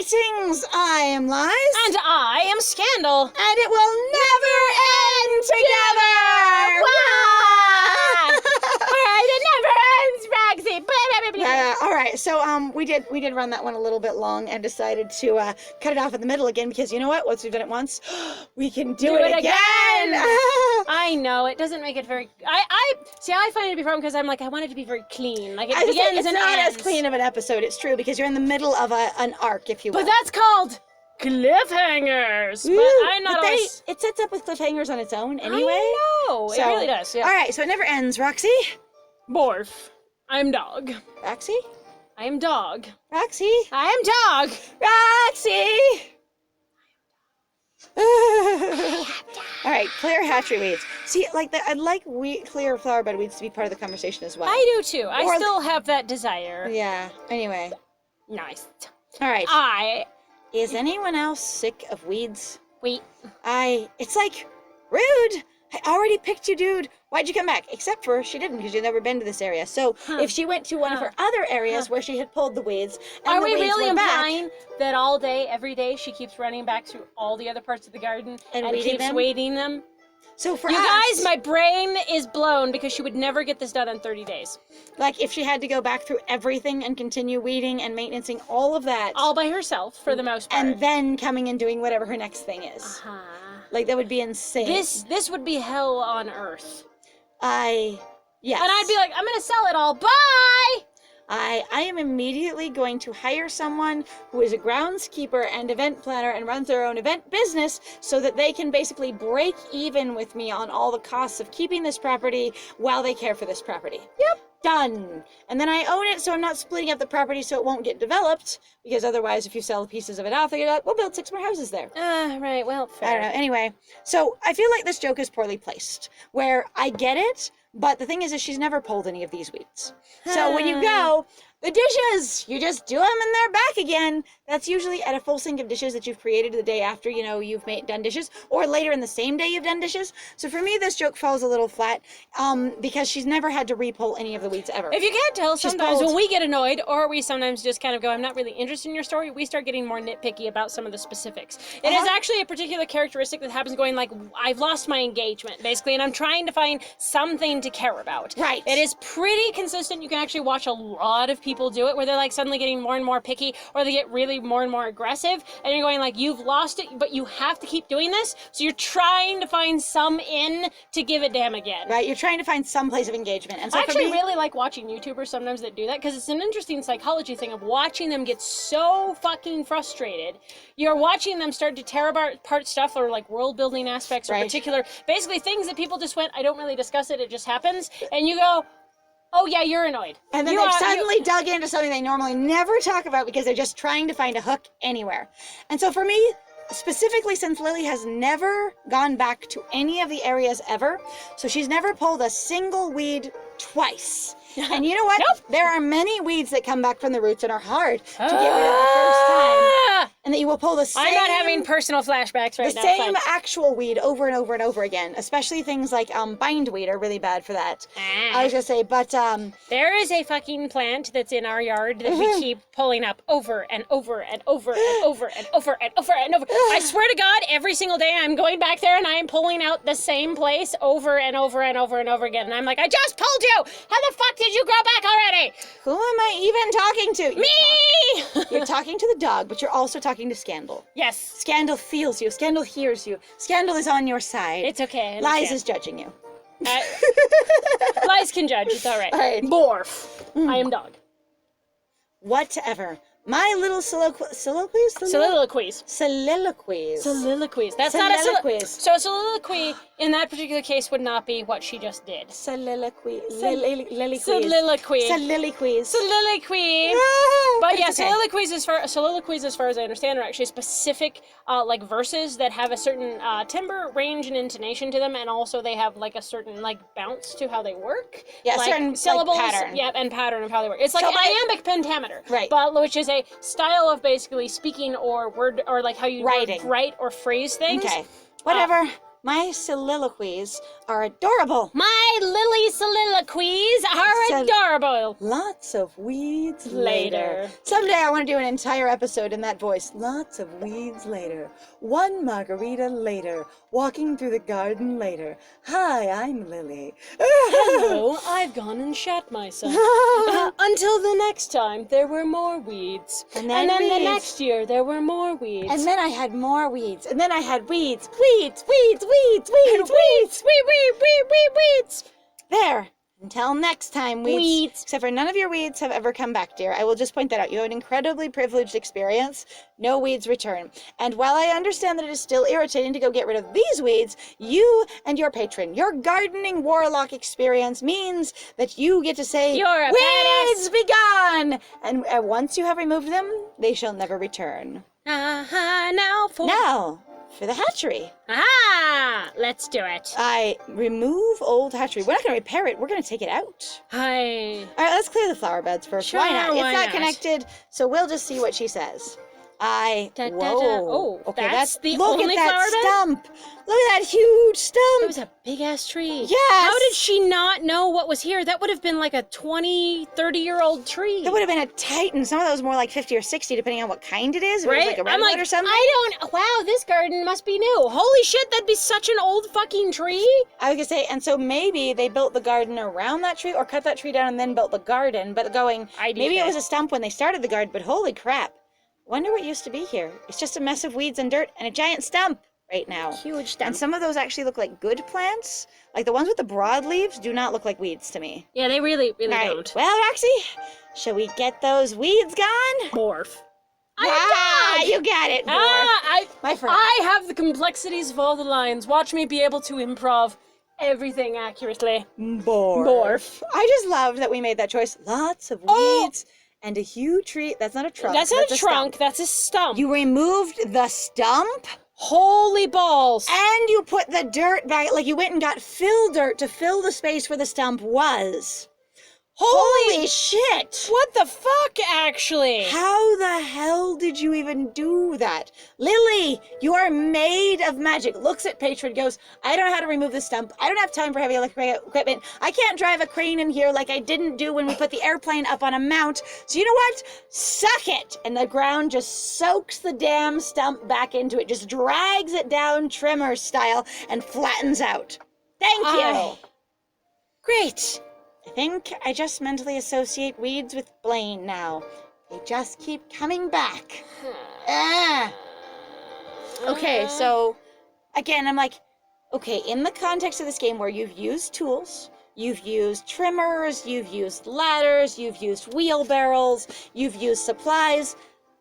Greetings, I am Lies. And I am Scandal. And it will never end together! Alright, it never ends, Roxy. All right, so we did run that one a little bit long and decided to cut it off in the middle again because you know what? Once we've done it once, we can do it again. I know it doesn't make it very. I see. I find it to be problem because I'm like I want it to be very clean. Like it I just think begins it's and not ends. as clean of an episode. It's true because you're in the middle of an arc, if you will. But that's called cliffhangers. Woo, but I'm not but always. it sets up with cliffhangers on its own anyway. I know. So, it really does. Yeah. All right, so it never ends, Roxy. Morph. I'm dog. Roxy. I am dog. Roxy. I am dog. Roxy! All right, clear hatchery weeds. See, I'd like clear flowerbed weeds to be part of the conversation as well. I do too. I Or still have that desire. Yeah, anyway. Nice. All right. Is anyone else sick of weeds? Wait. It's like, rude! I already picked you, dude. Why'd you come back? Except for she didn't, because you've never been to this area. So if she went to one of her other areas where she had pulled the weeds, and Are the we weeds really were implying back, that all day, every day, she keeps running back through all the other parts of the garden And and weeding keeps them? weeding them? so for You us, guys, my brain is blown because she would never get this done in 30 days. like if she had to go back through everything and continue weeding and maintaining all of that, All by herself, for the most part. and then coming and doing whatever her next thing is. Uh-huh. Like, that would be insane. This would be hell on earth. Yes. And I'd be like, I'm gonna sell it all. Bye! I am immediately going to hire someone who is a groundskeeper and event planner and runs their own event business so that they can basically break even with me on all the costs of keeping this property while they care for this property. Yep. Done. And then I own it, so I'm not splitting up the property so it won't get developed, because otherwise if you sell pieces of it off, they're like, we'll build 6 more houses there. Right, well, I fair. don't know. Anyway, so I feel like this joke is poorly placed, where I get it, but the thing is she's never pulled any of these weeds. So when you go, the dishes, you just do them and they're back again. That's usually at a full sink of dishes that you've created the day after, you've done dishes, or later in the same day you've done dishes. So for me, this joke falls a little flat, because she's never had to re-pull any of the weeds ever. If you can't tell, She's sometimes bold. when we get annoyed, or we sometimes just kind of go, I'm not really interested in your story, we start getting more nitpicky about some of the specifics. It is actually a particular characteristic that happens going like, I've lost my engagement, basically, and I'm trying to find something to care about. Right. It is pretty consistent. You can actually watch a lot of people do it, where they're like suddenly getting more and more picky, or they get really more and more aggressive, and you're going like, you've lost it, but you have to keep doing this, so you're trying to find some in to give a damn again. Right, you're trying to find some place of engagement. And so I for actually me, really like watching YouTubers sometimes that do that, because it's an interesting psychology thing of watching them get so fucking frustrated. You're watching them start to tear apart stuff, or like world building aspects, or Right. particular, basically things that people just went, I don't really discuss it, it just happens, and you go, oh yeah, you're annoyed. and then they've suddenly dug into something they normally never talk about because they're just trying to find a hook anywhere. And so for me, specifically, since Lily has never gone back to any of the areas ever, so she's never pulled a single weed twice. And you know what? Nope. There are many weeds that come back from the roots and are hard to get rid of the first time. And that you will pull the same... I'm not having personal flashbacks right now. The same actual weed over and over and over again. Especially things like bindweed are really bad for that. I was gonna say, but there is a fucking plant that's in our yard that we keep pulling up over and over and over and over and over and over and over. I swear to God, every single day I'm going back there and I am pulling out the same place over and over and over and over again. And I'm like, I just pulled you! How the fuck did you grow back already? who am I even talking to? Me! You're talking to the dog, but you're also talking to Scandal. Yes. Scandal feels you. Scandal hears you. Scandal is on your side. It's okay. I Lies understand. is judging you. Lies can judge. It's all right. All right. Morph. I am dog. Whatever. My little soliloquies? Soliloquies. Soliloquies. Soliloquies. That's not a Soliloquies. So a soliloquy in that particular case would not be what she just did. Soliloquies. Soliloquies. Soliloquies. Soliloquy. Ah, But it's yeah, okay. soliloquies, as far as I understand, are actually specific, like verses that have a certain timbre, range, and intonation to them, and also they have like a certain like bounce to how they work. Yeah, like, certain, like, syllables. pattern. Yeah, and pattern of how they work. It's like So iambic pentameter, Right. But which is a style of basically speaking or word or like how you Writing. write or phrase things. Okay. Whatever. My soliloquies are adorable. My lily soliloquies are So- adorable. Lots of weeds Later. Someday I want to do an entire episode in that voice. Lots of weeds later. One margarita later. Walking through the garden later. Hi, I'm Lily. Hello, I've gone and shat myself. Until the next time, there were more weeds. And then the weeds. next year, there were more weeds. And then I had more weeds. And then I had weeds. Weeds, weeds, weeds, weeds, weeds. Weeds. There. Until next time, weeds. Weeds. Except for none of your weeds have ever come back, dear. I will just point that out. You have an incredibly privileged experience. No weeds return. And while I understand that it is still irritating to go get rid of these weeds, you and your patron, your gardening warlock experience means that you get to say, You're a weeds be gone! And once you have removed them, they shall never return. Now For the hatchery. Aha! Let's do it. I remove old hatchery. We're not going to repair it. We're going to take it out. Hi. All right, let's clear the flower beds first. Sure, why not? why It's not not? connected, so we'll just see what she says. Da, da, da. Whoa. Oh, okay, that's the look only at that flower bed? stump. Look at that huge It stump. was a big-ass tree. Yes. How did she not know what was here? That would have been like a 20, 30-year-old tree. That would have been a titan. Some of those more like 50 or 60, depending on what kind it is. If it was Right? like a I'm redwood like, or something. wow, this garden must be new. Holy shit, that'd be such an old fucking tree. I was gonna say, and so maybe they built the garden around that tree, or cut that tree down and then built the garden. But maybe it was a stump when they started the garden. But holy crap! Wonder what used to be here. It's just a mess of weeds and dirt and a giant stump right now. Huge stump. And some of those actually look like good plants. Like the ones with the broad leaves do not look like weeds to me. Yeah, they really, really All right. don't. Well, Roxy, shall we get those weeds gone? Morph. You got it, boy. My friend. I have the complexities of all the lines. Watch me be able to improv everything accurately. Morph. I just loved that we made that choice. Lots of weeds and a huge tree. That's not a trunk. That's not a trunk, stump. that's a stump. You removed the stump Holy balls. and you put the dirt back. Like you went and got fill dirt to fill the space where the stump was. Holy shit! What the fuck, actually? How the hell did you even do that? Lily, you are made of magic. Looks at Patron, goes, I don't know how to remove the stump. I don't have time for heavy electric equipment. I can't drive a crane in here like I didn't do when we put the airplane up on a mount. So you know what? Suck it! And the ground just soaks the damn stump back into it, just drags it down trimmer style and flattens out. Thank you. Great. I think I just mentally associate weeds with Blaine now. They just keep coming back. Okay, so again, I'm like, okay, in the context of this game where you've used tools, you've used trimmers, you've used ladders, you've used wheelbarrows, you've used supplies,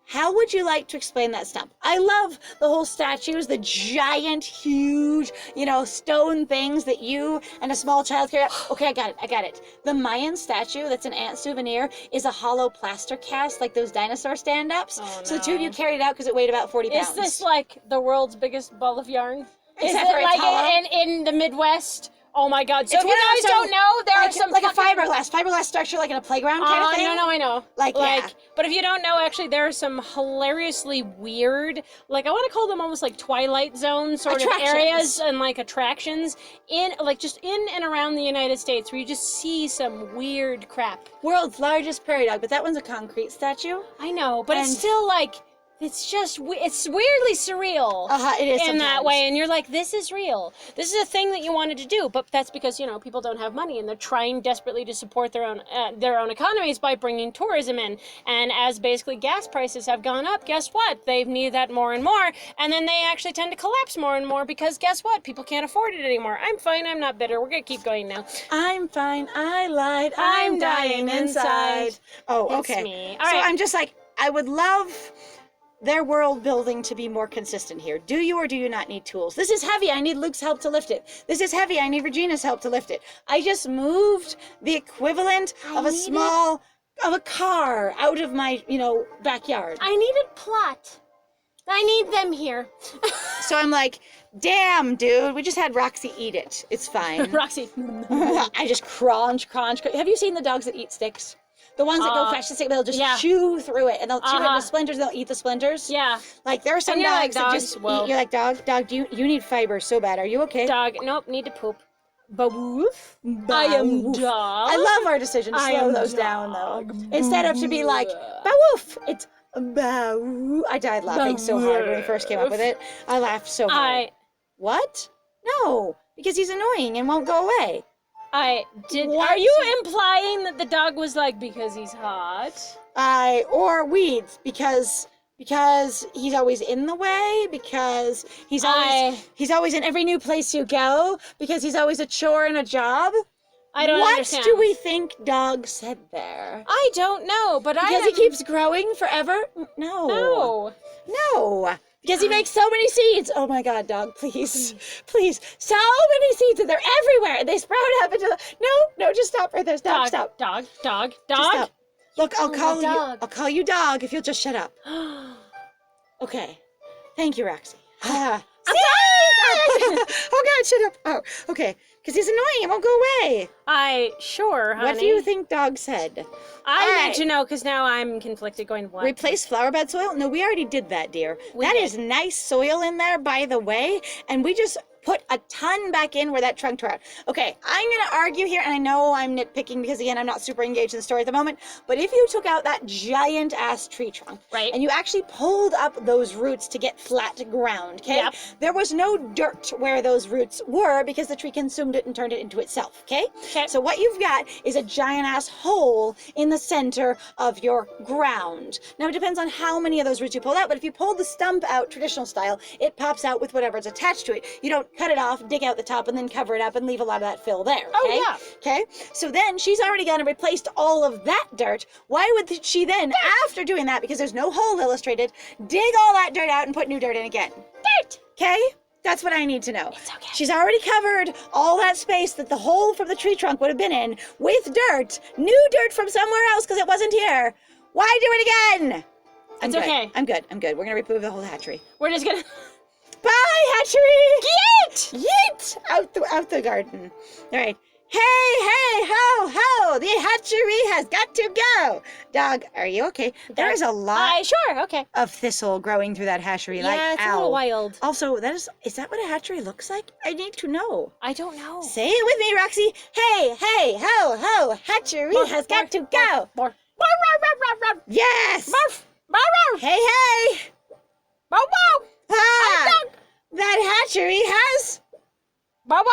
how would you like to explain that stump? I love the whole statues, the giant, huge, stone things that you and a small child carry out. Okay, I got it. The Mayan statue that's an ant souvenir is a hollow plaster cast, like those dinosaur stand-ups. Oh, So the two of no. you carried it out because it weighed about 40 pounds. Is this like the world's biggest ball of yarn? Is Except for it it's like hollow. in the Midwest? Oh my god. So It's if you guys don't know, there are some like a fucking... fiberglass structure, like in a playground kind of thing. No, I know. Yeah. But if you don't know, actually, there are some hilariously weird, I want to call them almost like Twilight Zone sort Attractions. of areas and attractions just in and around the United States where you just see some weird crap. World's largest prairie dog, but that one's a concrete statue. I know, but it's And- still it's just, it's weirdly surreal. It is in that sometimes. way, and you're like, this is real. This is a thing that you wanted to do, but that's because people don't have money, and they're trying desperately to support their own economies by bringing tourism in. And as basically gas prices have gone up, guess what? They've needed that more and more, and then they actually tend to collapse more and more because guess what? People can't afford it anymore. I'm fine. I'm not bitter. We're gonna keep going now. I'm fine. I lied. I'm dying inside. Oh, It's okay. me. All So right. I'm just like, I would love their world building to be more consistent here. Do you or do you not need tools? This is heavy. I need Luke's help to lift it. This is heavy. I need Regina's help to lift it. I just moved the equivalent of a car out of my, backyard. I needed plot. I need them here. So I'm like, damn, dude, we just had Roxy eat it. It's fine. Roxy. I just crunch. Have you seen the dogs that eat sticks? The ones that go fast and stick, they'll just yeah. chew through it, and they'll chew it Uh-huh. into splinters. They'll eat the splinters. Yeah. Like there are some And you're like, dogs that "Dog, just well." eat. You're like, dog, you need fiber so bad. Are you okay? Dog. Nope. Need to poop. Bawoof. I am Bawoof. dog. I love our decision to I slow am those down, though. dog. Instead of to be like, bawoof, it's bow. I died laughing so hard when we first came up with it. I laughed so hard. What? No, because he's annoying and won't go away. I did. What? Are you implying that the dog was like because he's hot? Or weeds because he's always in the way, because he's always in every new place you go, because he's always a chore and a job. I don't understand. What do we think Dog said there? I don't know, but Because he keeps growing forever? No. No. Because he makes so many seeds. Oh my God, Dog, please. Please. So many seeds, and they're everywhere. And they sprout up into the... No, just stop right there. Stop, stop. Dog. Just stop. Look, I'll call dog. I'll call you Dog if you'll just shut up. Okay. Thank you, Roxy. Oh God, shut up. Oh, okay. Because he's annoying. It won't go away. Sure, honey. What do you think Dog said? I need to know, because now I'm conflicted going, what? Replace flower bed soil? No, we already did that, dear. That is nice soil in there, by the way. And we just put a ton back in where that trunk tore out. Okay, I'm going to argue here, and I know I'm nitpicking because, again, I'm not super engaged in the story at the moment, but if you took out that giant-ass tree trunk, Right. and you actually pulled up those roots to get flat ground, okay? Yep. There was no dirt where those roots were because the tree consumed it and turned it into itself, okay? Okay. So what you've got is a giant-ass hole in the center of your ground. Now, it depends on how many of those roots you pulled out, but if you pull the stump out traditional style, it pops out with whatever's attached to it. You don't cut it off, dig out the top, and then cover it up and leave a lot of that fill there. Okay? Oh, yeah. Okay? So then she's already gone and replaced all of that dirt. Why would she then, after doing that, because there's no hole illustrated, dig all that dirt out and put new dirt in again? Dirt! Okay? That's what I need to know. It's okay. She's already covered all that space that the hole from the tree trunk would have been in with dirt, new dirt from somewhere else because it wasn't here. Why do it again? It's okay. I'm good. We're going to remove the whole hatchery. We're just gonna... Bye, hatchery! Yeet! Yeet! Out the garden. All right. Hey, ho! The hatchery has got to go. Dog, are you okay? There is a lot Sure, okay. of thistle growing through that hatchery. Yeah, it's a little wild. Also, is that what a hatchery looks like? I need to know. I don't know. Say it with me, Roxy. Hey, ho! Hatchery has got to go. More. Yes. Barf! Barf! Hey! Bow wow! Ah! Dog! That hatchery has... Bow wow wow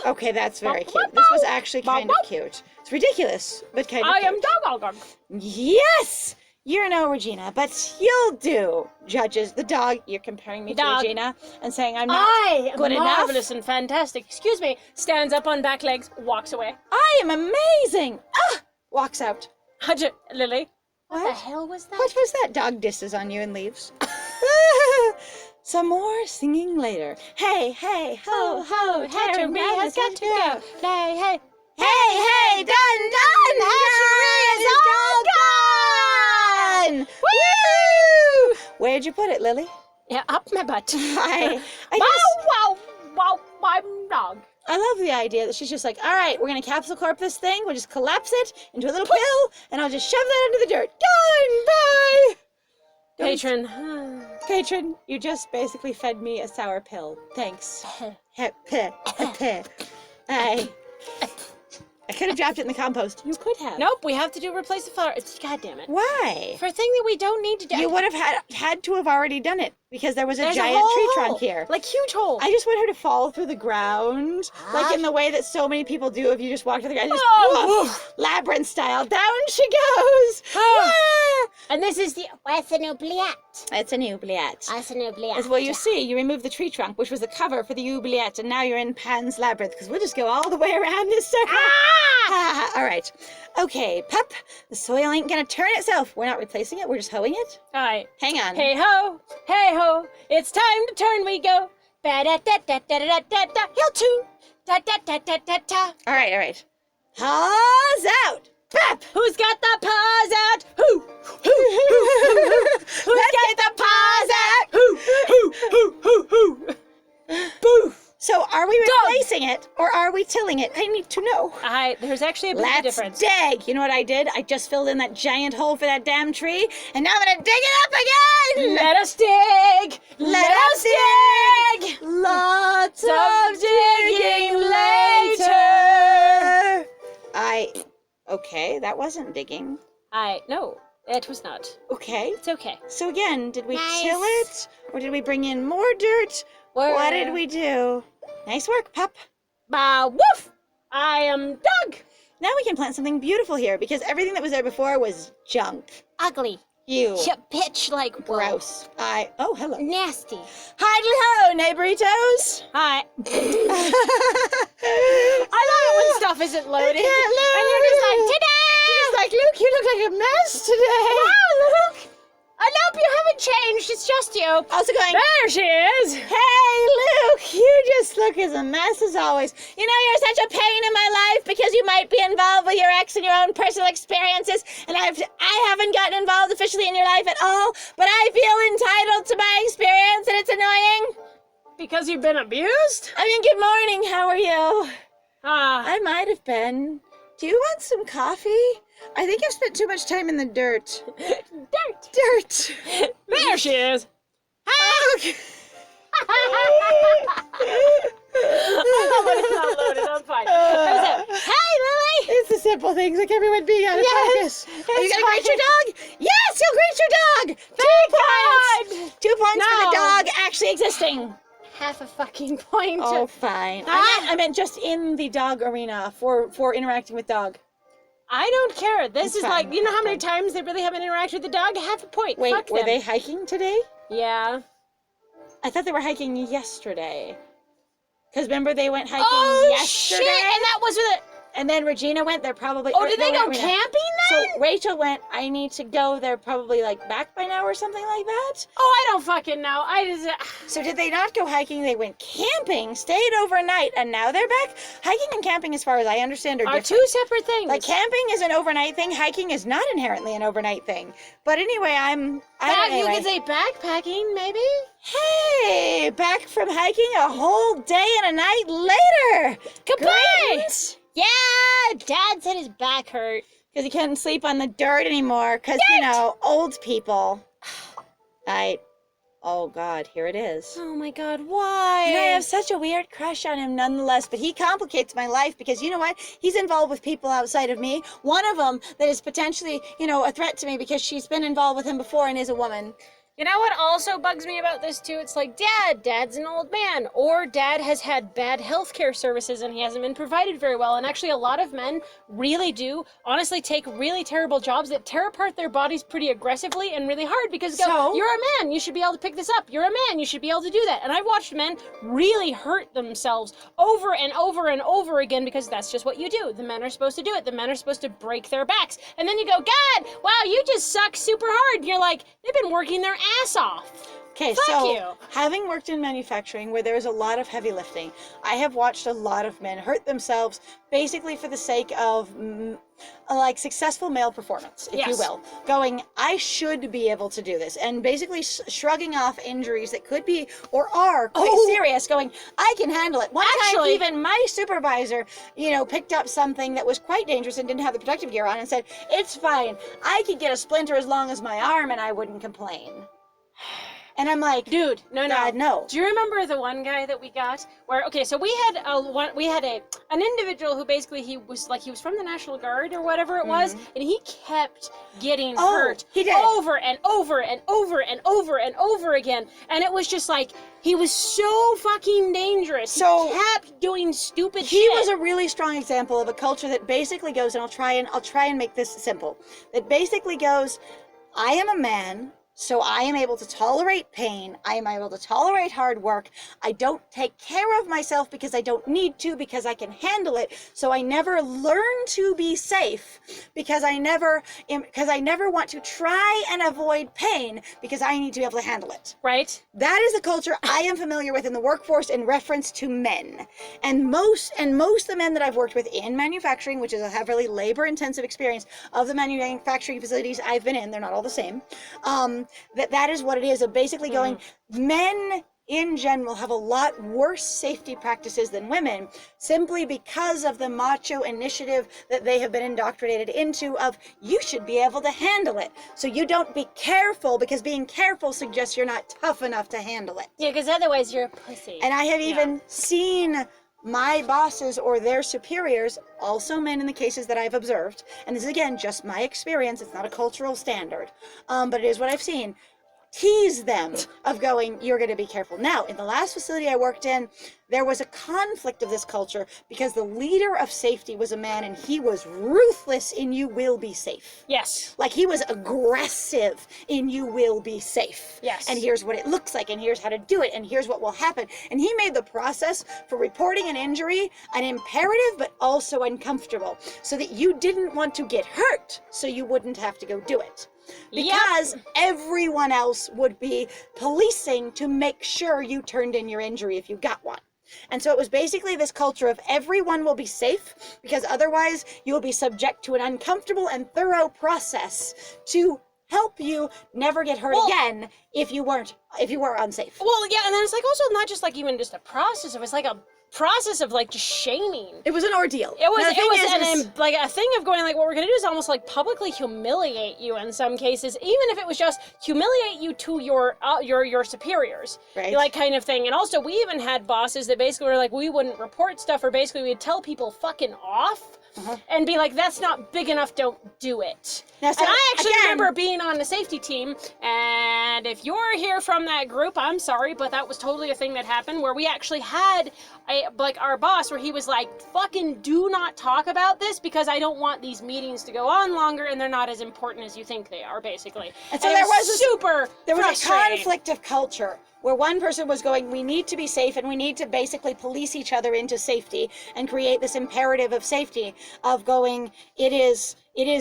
wow! Okay, that's very cute. This was actually kind of cute. It's ridiculous, but kind of I cute. am dog. Yes! You're no Regina, but you'll do. Judges, the dog, you're comparing me Dog. to Regina and saying I'm not I am good enough. marvelous and fantastic. Excuse me. Stands up on back legs, walks away. I am amazing. Walks out. Lily. What? What the hell was that? What was that? Dog disses on you and leaves. Some more singing later. Hey, ho, Hatchery has got to go. Hey. Hey, done! Hatchery is all gone! Woo! Where'd you put it, Lily? Yeah, up my butt. I Wow, my dog. I love the idea that she's just like, all right, we're gonna capsule corp this thing. We'll just collapse it into a little pill, and I'll just shove that into the dirt. Done. Bye. Patron. Patron, you just basically fed me a sour pill. Thanks. I could have dropped it in the compost. You could have. Nope, we have to replace the flower. God damn it. Why? For a thing that we don't need to do. You would have had to have already done it because there was a There's giant whole tree hole. trunk here. Like huge hole. I just want her to fall through the ground, like in the way that so many people do if you just walk to the ground. Just, Oh. woof, labyrinth style. Down she goes. Oh. Ah. And this is the... What's an oubliette? It's an oubliette. That's an oubliette. Well, you see, you removed the tree trunk, which was the cover for the oubliette, and now you're in Pan's Labyrinth, because we'll just go all the way around this circle. Ah! All right. Okay, pup, the soil ain't gonna turn itself. We're not replacing it, we're just hoeing it. All right. Hang on. Hey ho, it's time to turn we go. Ba da da da da da da da. Hill two. Da da da da da da. All right. Paws out. Pup. Who's got the paws out? Who? Let's get the paws out. Who? Boo. So are we replacing it, or are we tilling it? I need to know. There's actually a bit of a Let's difference. dig. You know what I did? I just filled in that giant hole for that damn tree, and now I'm gonna dig it up again. Let us dig. Let us dig. Lots of digging later. Okay, that wasn't digging. No, it was not. Okay. It's okay. So again, did we Nice. till it? Or did we bring in more dirt? What did we do? Nice work, pup. Woof! I am Doug. Now we can plant something beautiful here because everything that was there before was junk. Ugly. Ew. Pitch like Gross. Oh, hello. Nasty. Hi, neighboritos. Hi. I love it when stuff isn't loaded. can't load And you're just like, it. ta-da! It's like, Luke, you look like a mess today. Wow, Luke! I nope, you haven't changed. It's just you. Also going, There she is. hey, Luke, you just look as a mess as always. You know, you're such a pain in my life because you might be involved with your ex and your own personal experiences, and I haven't gotten involved officially in your life at all, but I feel entitled to my experience, and it's annoying. Because you've been abused? I mean, good morning, how are you? I I might have been. Do you want some coffee? I think I've spent too much time in the dirt. dirt. Dirt. There she is. Okay. I love when it's not loaded. I'm fine. How's it? Hey, Lily. It's the simple things, like everyone being out of focus. Are you gonna greet your dog? Yes, you'll greet your dog. 2 points. 2 points for No. the dog actually existing. Half a fucking point. Oh, fine. Ah. I meant just in the dog arena for interacting with dog. I don't care. This It's is fine. like, you know how many It's fine. times they really haven't interacted with the dog? Half a point. Wait, Fuck were them. they hiking today? Yeah. I thought they were hiking yesterday. Because remember they went hiking Oh, yesterday? shit. And that was with it. And then Regina went. They're probably. Oh, did they go went- camping then? So Rachel went. I need to go. They're probably like back by now or something like that. Oh, I don't fucking know. I just. So did they not go hiking? They went camping, stayed overnight, and now they're back. Hiking and camping, as far as I understand, are Are different. two separate things. Like camping is an overnight thing. Hiking is not inherently an overnight thing. But anyway, I don't You anyway. could say backpacking, maybe? Hey, back from hiking a whole day and a night later. Goodbye! Great. Yeah, Dad said his back hurt. Because he couldn't sleep on the dirt anymore. Because, old people. Oh, God, here it is. Oh my God, why? And I have such a weird crush on him nonetheless, but he complicates my life because you know what? He's involved with people outside of me. One of them that is potentially, a threat to me because she's been involved with him before and is a woman. You know what also bugs me about this too? It's like, Dad's an old man, or Dad has had bad healthcare services and he hasn't been provided very well. And actually, a lot of men really do, honestly, take really terrible jobs that tear apart their bodies pretty aggressively and really hard because So? you're a man, you should be able to pick this up. You're a man, you should be able to do that. And I've watched men really hurt themselves over and over and over again because that's just what you do. The men are supposed to do it. The men are supposed to break their backs. And then you go, God, wow, you just suck super hard. You're like, they've been working their ass off. Okay, Fuck so you. having worked in manufacturing where there's a lot of heavy lifting, I have watched a lot of men hurt themselves basically for the sake of like successful male performance, if you Yes. will. Going, I should be able to do this, and basically shrugging off injuries that could be or are quite serious. Going, I can handle it. One time, Actually- even my supervisor, picked up something that was quite dangerous and didn't have the protective gear on, and said, "It's fine. I could get a splinter as long as my arm, and I wouldn't complain." And I'm like, Dude, no. God, no. Do you remember the one guy that we got? Where so we had an individual who basically he was from the National Guard or whatever it was, and he kept getting hurt he did. over and over and over and over and over again, and it was just like he was so fucking dangerous. So- he kept doing stupid shit. He was a really strong example of a culture that basically goes, and I'll try and make this simple. That basically goes, I am a man, so I am able to tolerate pain. I am able to tolerate hard work. I don't take care of myself because I don't need to, because I can handle it. So I never learn to be safe because I never want to try and avoid pain because I need to be able to handle it. right. That is a culture I am familiar with in the workforce in reference to men. And most of the men that I've worked with in manufacturing, which is a heavily labor-intensive experience of the manufacturing facilities I've been in, they're not all the same, that is what it is, of basically going, men in general have a lot worse safety practices than women, simply because of the macho initiative that they have been indoctrinated into of you should be able to handle it. So you don't be careful, because being careful suggests you're not tough enough to handle it. Yeah, because otherwise you're a pussy. And I have even seen my bosses or their superiors, also men in the cases that I've observed, and this is again just my experience, it's not a cultural standard, but it is what I've seen, tease them of going, you're going to be careful. Now, in the last facility I worked in, there was a conflict of this culture because the leader of safety was a man and he was ruthless in you will be safe. Yes. Like he was aggressive in you will be safe. Yes. And here's what it looks like and here's how to do it and here's what will happen. And he made the process for reporting an injury an imperative but also uncomfortable so that you didn't want to get hurt so you wouldn't have to go do it. Because everyone else would be policing to make sure you turned in your injury if you got one. And so it was basically this culture of everyone will be safe because otherwise you will be subject to an uncomfortable and thorough process to help you never get hurt again if you were unsafe. Well, yeah, and then it's like also not just like even just a process, it was like a process of like just shaming. It was an ordeal. It was like a thing of going like what we're gonna do is almost like publicly humiliate you in some cases, even if it was just humiliate you to your superiors, right? Like kind of thing. And also we even had bosses that basically were like we wouldn't report stuff, or basically we'd tell people fucking off. And be like, that's not big enough, don't do it. Now, so, and I actually remember being on the safety team, and if you're here from that group, I'm sorry, but that was totally a thing that happened, where we actually had, our boss, where he was like, fucking do not talk about this, because I don't want these meetings to go on longer, and they're not as important as you think they are, basically. And so there was a frustrating. conflict of culture, where one person was going, we need to be safe and we need to basically police each other into safety and create this imperative of safety of going, it is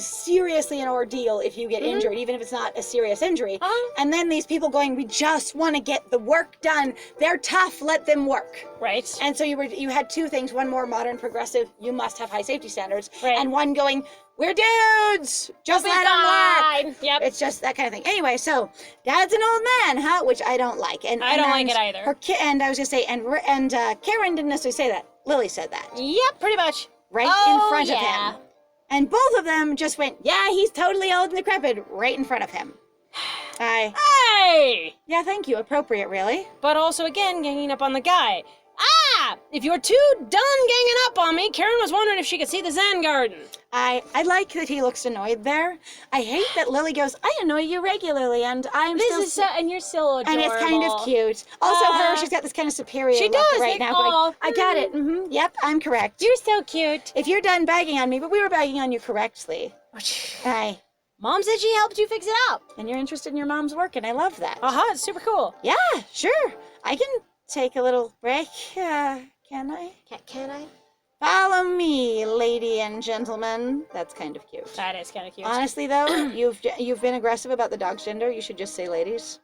seriously an ordeal if you get injured, even if it's not a serious injury. And then these people going, we just want to get the work done. They're tough, let them work. Right. And so you had two things, one more modern, progressive, you must have high safety standards, right. And one going, we're dudes, just let them work. Yep. It's just that kind of thing. Anyway, so Dad's an old man, huh? Which I don't like. And I don't like it either. And I was gonna say, and Karen didn't necessarily say that. Lily said that. Yep, pretty much. Right in front of him. And both of them just went, yeah, he's totally old and decrepit, right in front of him. Hey! Yeah, thank you. Appropriate, really. But also, again, ganging up on the guy. If you're too done ganging up on me, Karen was wondering if she could see the Zen garden. I like that he looks annoyed there. I hate that Lily goes, I annoy you regularly, and I'm and you're still adorable. And it's kind of cute. Also, she's got this kind of superior look right now. Going, I got it. Yep, I'm correct. You're so cute. If you're done bagging on me, but we were bagging on you correctly. Hi. Mom said she helped you fix it up. And you're interested in your mom's work, and I love that. It's super cool. Yeah, sure. I can take a little break. Can I? Can I? Follow me, lady and gentlemen. That's kind of cute. That is kind of cute. Honestly, though, you've been aggressive about the dog's gender. You should just say ladies.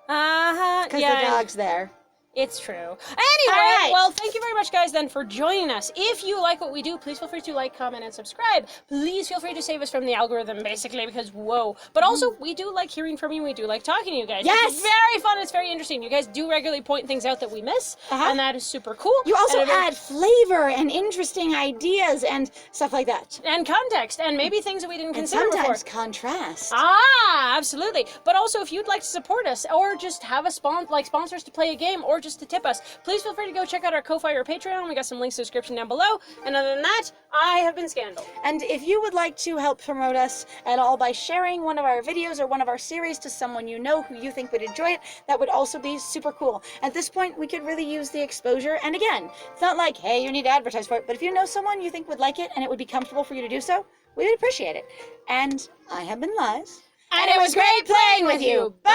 Because the dog's there. It's true. Anyway, well, thank you very much, guys, then, for joining us. If you like what we do, please feel free to like, comment, and subscribe. Please feel free to save us from the algorithm, basically, because, whoa. But also, we do like hearing from you. We do like talking to you guys. Yes! It's very fun. It's very interesting. You guys do regularly point things out that we miss, and that is super cool. You also add flavor and interesting ideas and stuff like that. And context, and maybe things that we didn't consider before. Sometimes contrast. Absolutely. But also, if you'd like to support us, or just have a sponsors to play a game, or just to tip us, please feel free to go check out our Ko-Fi or Patreon. We got some links in the description down below. And other than that, I have been Scandal. And if you would like to help promote us at all by sharing one of our videos or one of our series to someone you know who you think would enjoy it, that would also be super cool. At this point, we could really use the exposure. And again, it's not like, hey, you need to advertise for it, but if you know someone you think would like it and it would be comfortable for you to do so, we would appreciate it. And I have been Liz. And it was great playing with you. Bye!